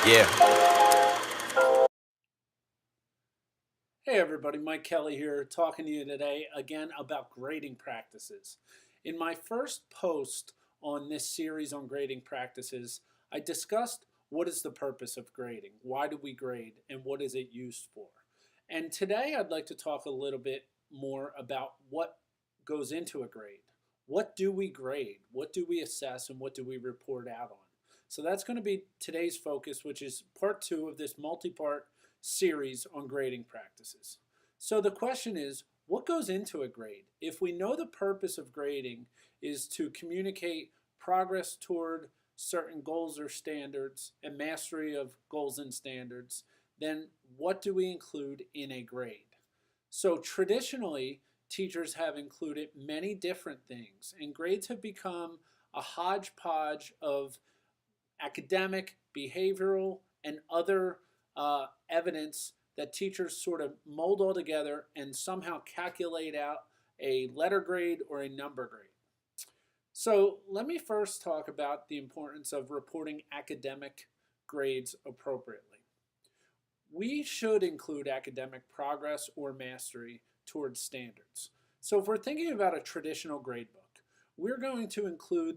Yeah. Hey everybody, Mike Kelly here talking to you today again about grading practices. In my first post on this series on grading practices, I discussed what is the purpose of grading, why do we grade, and what is it used for. And today I'd like to talk a little bit more about what goes into a grade. What do we grade? What do we assess? And what do we report out on? So that's going to be today's focus, which is part two of this multi-part series on grading practices. So the question is, what goes into a grade? If we know the purpose of grading is to communicate progress toward certain goals or standards and mastery of goals and standards, then what do we include in a grade? So traditionally, teachers have included many different things, and grades have become a hodgepodge of academic, behavioral, and other evidence that teachers sort of mold all together and somehow calculate out a letter grade or a number grade. So let me first talk about the importance of reporting academic grades appropriately. We should include academic progress or mastery towards standards. So if we're thinking about a traditional grade book, we're going to include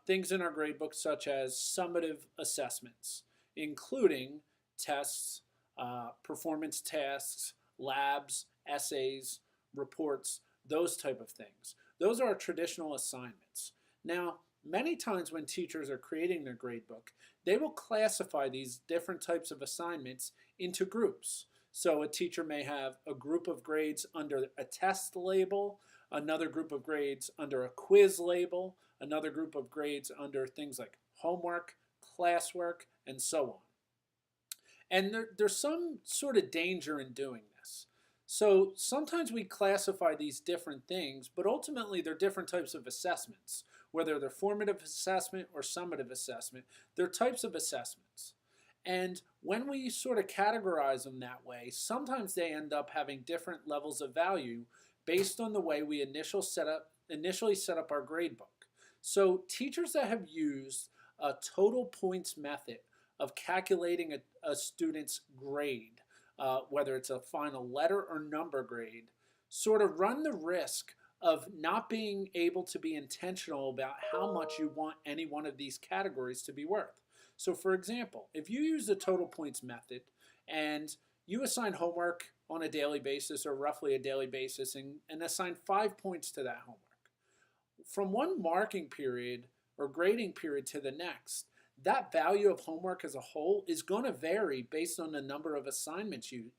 things in our grade book such as summative assessments, including tests, performance tasks, labs, essays, reports, those type of things. Those are our traditional assignments. Now, many times when teachers are creating their grade book, they will classify these different types of assignments into groups. So a teacher may have a group of grades under a test label, another group of grades under a quiz label, another group of grades under things like homework, classwork, and so on. And there's some sort of danger in doing this. So sometimes we classify these different things, but ultimately they're different types of assessments. Whether they're formative assessment or summative assessment, they're types of assessments. And when we sort of categorize them that way, sometimes they end up having different levels of value based on the way we initially set up our grade book. So teachers that have used a total points method of calculating a student's grade, whether it's a final letter or number grade, sort of run the risk of not being able to be intentional about how much you want any one of these categories to be worth. So for example, if you use the total points method and you assign homework on a daily basis or roughly a daily basis and assign 5 points to that homework, from one marking period or grading period to the next, that value of homework as a whole is going to vary based on the number of assignments you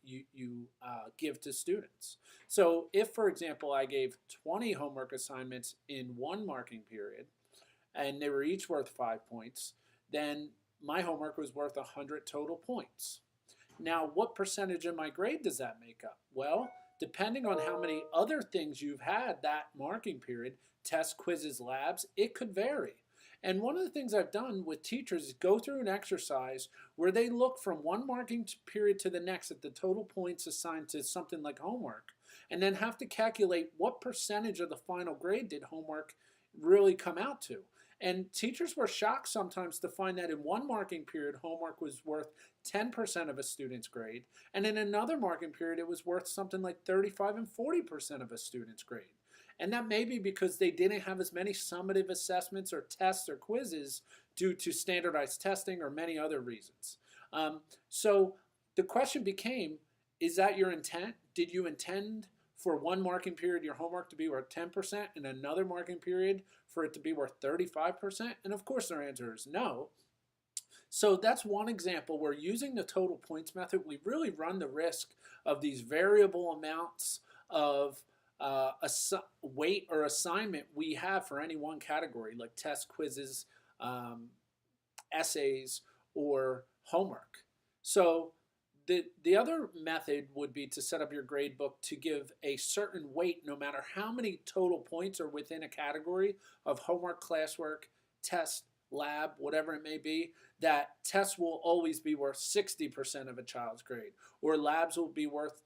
give to students. So if, for example, I gave 20 homework assignments in one marking period and they were each worth 5 points, then my homework was worth 100 total points. Now, what percentage of my grade does that make up? Well, depending on how many other things you've had that marking period, tests, quizzes, labs, it could vary. And one of the things I've done with teachers is go through an exercise where they look from one marking period to the next at the total points assigned to something like homework, and then have to calculate what percentage of the final grade did homework really come out to. And teachers were shocked sometimes to find that in one marking period, homework was worth 10% of a student's grade, and in another marking period, it was worth something like 35 and 40% of a student's grade. And that may be because they didn't have as many summative assessments or tests or quizzes due to standardized testing or many other reasons. So the question became, is that your intent? Did you intend for one marking period your homework to be worth 10% and another marking period for it to be worth 35%? And of course their answer is no. So that's one example where using the total points method, we really run the risk of these variable amounts of weight or assignment we have for any one category, like tests, quizzes, essays, or homework. So the other method would be to set up your grade book to give a certain weight no matter how many total points are within a category of homework, classwork, test, lab, whatever it may be, that tests will always be worth 60% of a child's grade, or labs will be worth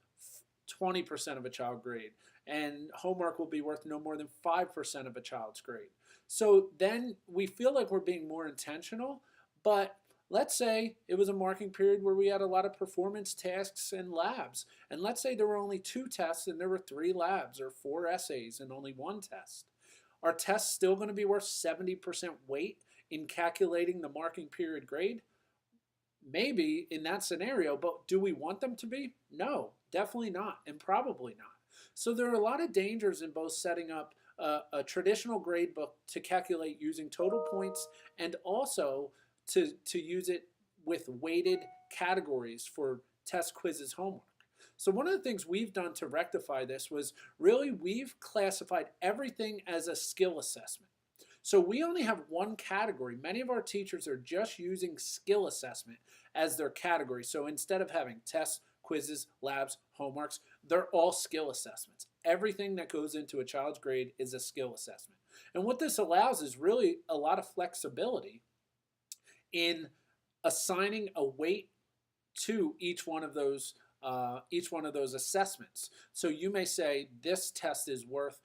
20% of a child grade, and homework will be worth no more than 5% of a child's grade. So then we feel like we're being more intentional, but Let's say it was a marking period where we had a lot of performance tasks and labs. And let's say there were only 2 tests and there were 3 labs or 4 essays and only 1 test. Are tests still going to be worth 70% weight in calculating the marking period grade? Maybe in that scenario, but do we want them to be? No, definitely not, and probably not. So there are a lot of dangers in both setting up a traditional grade book to calculate using total points and also to use it with weighted categories for test quizzes homework. So one of the things we've done to rectify this was really we've classified everything as a skill assessment. So we only have one category. Many of our teachers are just using skill assessment as their category. So instead of having tests, quizzes, labs, homeworks, they're all skill assessments. Everything that goes into a child's grade is a skill assessment. And what this allows is really a lot of flexibility in assigning a weight to each one of those assessments. So you may say this test is worth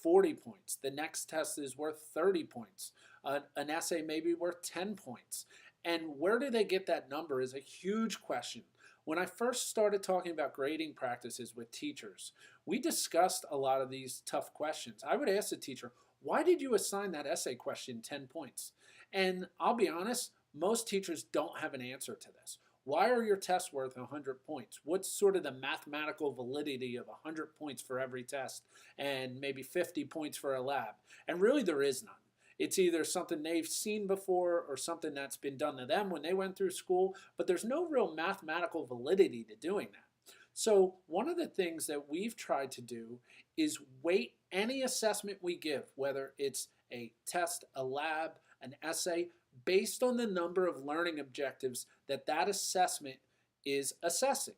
40 points. The next test is worth 30 points. An essay may be worth 10 points. And where do they get that number is a huge question. When I first started talking about grading practices with teachers, we discussed a lot of these tough questions. I would ask the teacher, why did you assign that essay question 10 points? And I'll be honest, most teachers don't have an answer to this. Why are your tests worth 100 points? What's sort of the mathematical validity of 100 points for every test and maybe 50 points for a lab? And really there is none. It's either something they've seen before or something that's been done to them when they went through school, but there's no real mathematical validity to doing that. So one of the things that we've tried to do is weight any assessment we give, whether it's a test, a lab, an essay, based on the number of learning objectives that that assessment is assessing.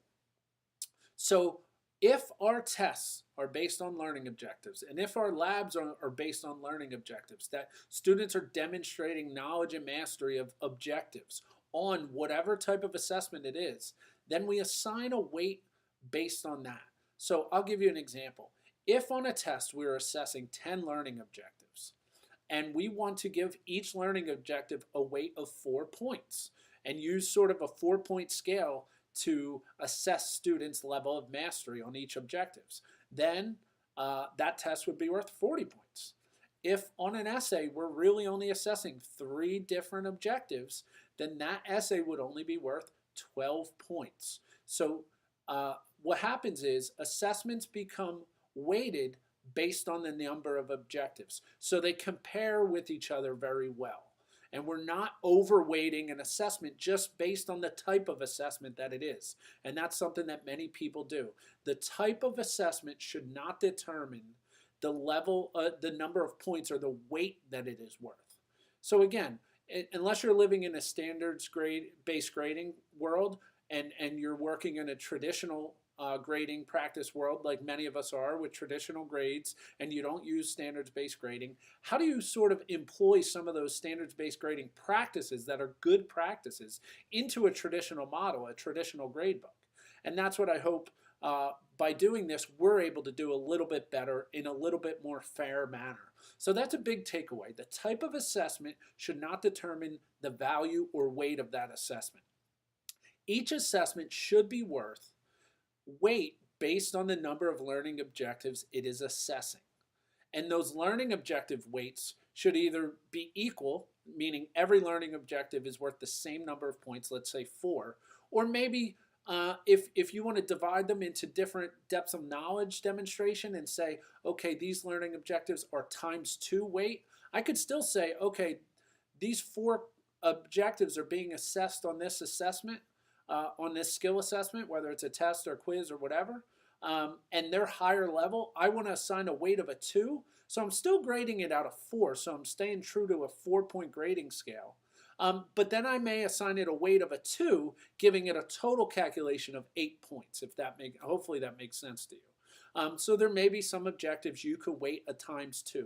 So if our tests are based on learning objectives, and if our labs are based on learning objectives, that students are demonstrating knowledge and mastery of objectives on whatever type of assessment it is, then we assign a weight based on that. So I'll give you an example. If on a test we're assessing 10 learning objectives, and we want to give each learning objective a weight of 4 points and use sort of a 4-point scale to assess students' level of mastery on each objectives, then that test would be worth 40 points. If on an essay we're really only assessing 3 different objectives, then that essay would only be worth 12 points. So what happens is assessments become weighted based on the number of objectives. So they compare with each other very well. And we're not overweighting an assessment just based on the type of assessment that it is. And that's something that many people do. The type of assessment should not determine the level, the number of points or the weight that it is worth. So again, unless you're living in a standards-based grading world and you're working in a traditional grading practice world like many of us are with traditional grades and you don't use standards-based grading, how do you sort of employ some of those standards-based grading practices that are good practices into a traditional model, a traditional grade book? And that's what I hope by doing this we're able to do a little bit better in a little bit more fair manner. So that's a big takeaway. The type of assessment should not determine the value or weight of that assessment. Each assessment should be worth weight based on the number of learning objectives it is assessing. And those learning objective weights should either be equal, meaning every learning objective is worth the same number of points, let's say 4, or maybe if you want to divide them into different depths of knowledge demonstration and say, okay, these learning objectives are ×2 weight, I could still say, okay, these 4 objectives are being assessed on this assessment, on this skill assessment, whether it's a test or quiz or whatever, and they're higher level, I want to assign a weight of a 2. So I'm still grading it out of 4, so I'm staying true to a 4-point grading scale. But then I may assign it a weight of a 2, giving it a total calculation of 8 points, hopefully that makes sense to you. So there may be some objectives you could weight a ×2.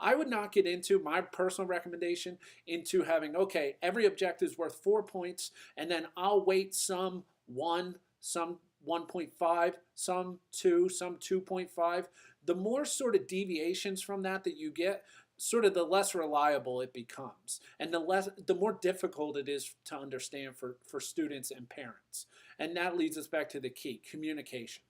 I would not get into my personal recommendation into having, okay, every objective is worth 4 points, and then I'll weight some 1, some 1.5, some 2, some 2.5. The more sort of deviations from that you get, sort of the less reliable it becomes, and the more difficult it is to understand for students and parents. And that leads us back to the key: communication.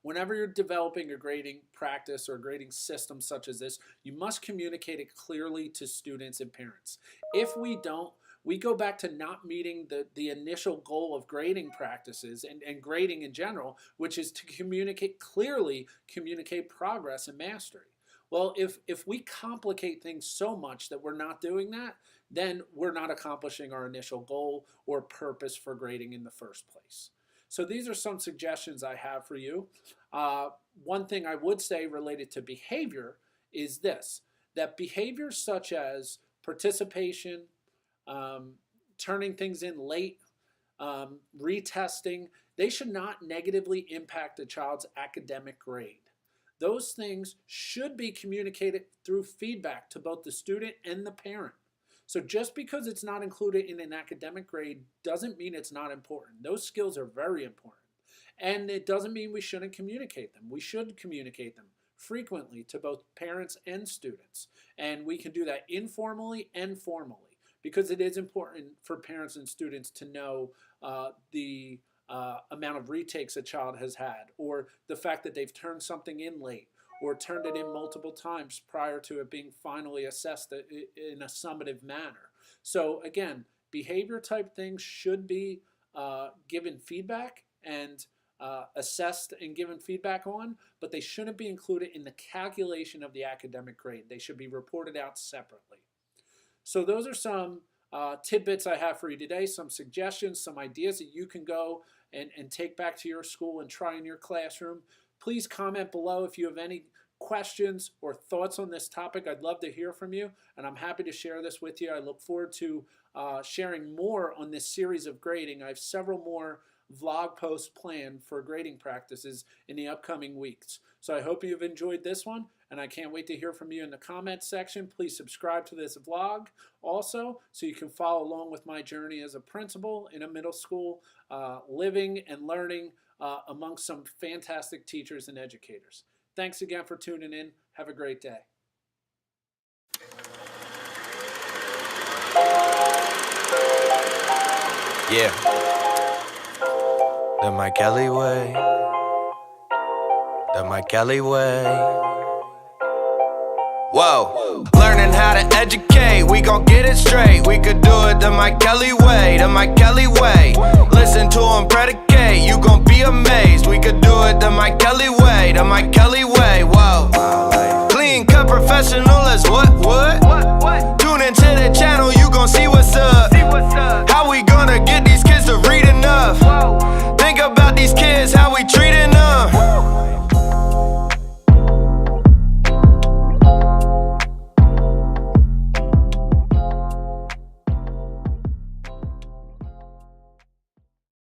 Whenever you're developing a grading practice or a grading system such as this, you must communicate it clearly to students and parents. If we don't, we go back to not meeting the initial goal of grading practices and grading in general, which is to communicate clearly, communicate progress and mastery. Well, if we complicate things so much that we're not doing that, then we're not accomplishing our initial goal or purpose for grading in the first place. So these are some suggestions I have for you. One thing I would say related to behavior is this: that behaviors such as participation, turning things in late, retesting, they should not negatively impact a child's academic grade. Those things should be communicated through feedback to both the student and the parent. So just because it's not included in an academic grade doesn't mean it's not important. Those skills are very important. And it doesn't mean we shouldn't communicate them. We should communicate them frequently to both parents and students. And we can do that informally and formally, because it is important for parents and students to know the amount of retakes a child has had, or the fact that they've turned something in late, or turned it in multiple times prior to it being finally assessed in a summative manner. So again, behavior type things should be given feedback and assessed and given feedback on, but they shouldn't be included in the calculation of the academic grade. They should be reported out separately. So those are some tidbits I have for you today, some suggestions, some ideas that you can go and take back to your school and try in your classroom. Please comment below if you have any questions or thoughts on this topic. I'd love to hear from you, and I'm happy to share this with you. I look forward to sharing more on this series of grading. I have several more vlog posts planned for grading practices in the upcoming weeks. So I hope you've enjoyed this one, and I can't wait to hear from you in the comments section. Please subscribe to this vlog also, so you can follow along with my journey as a principal in a middle school, living and learning amongst some fantastic teachers and educators. Thanks again for tuning in. Have a great day. Yeah. The Mike Kelly way. The Mike Kelly way. Whoa. Learning how to educate, we gon' get it straight. We could do it the Mike Kelly way, the Mike Kelly way. Listen to him predicate, you gon' be amazed. We could do it the Mike Kelly way, the Mike Kelly way. Whoa. Clean cut professional as what?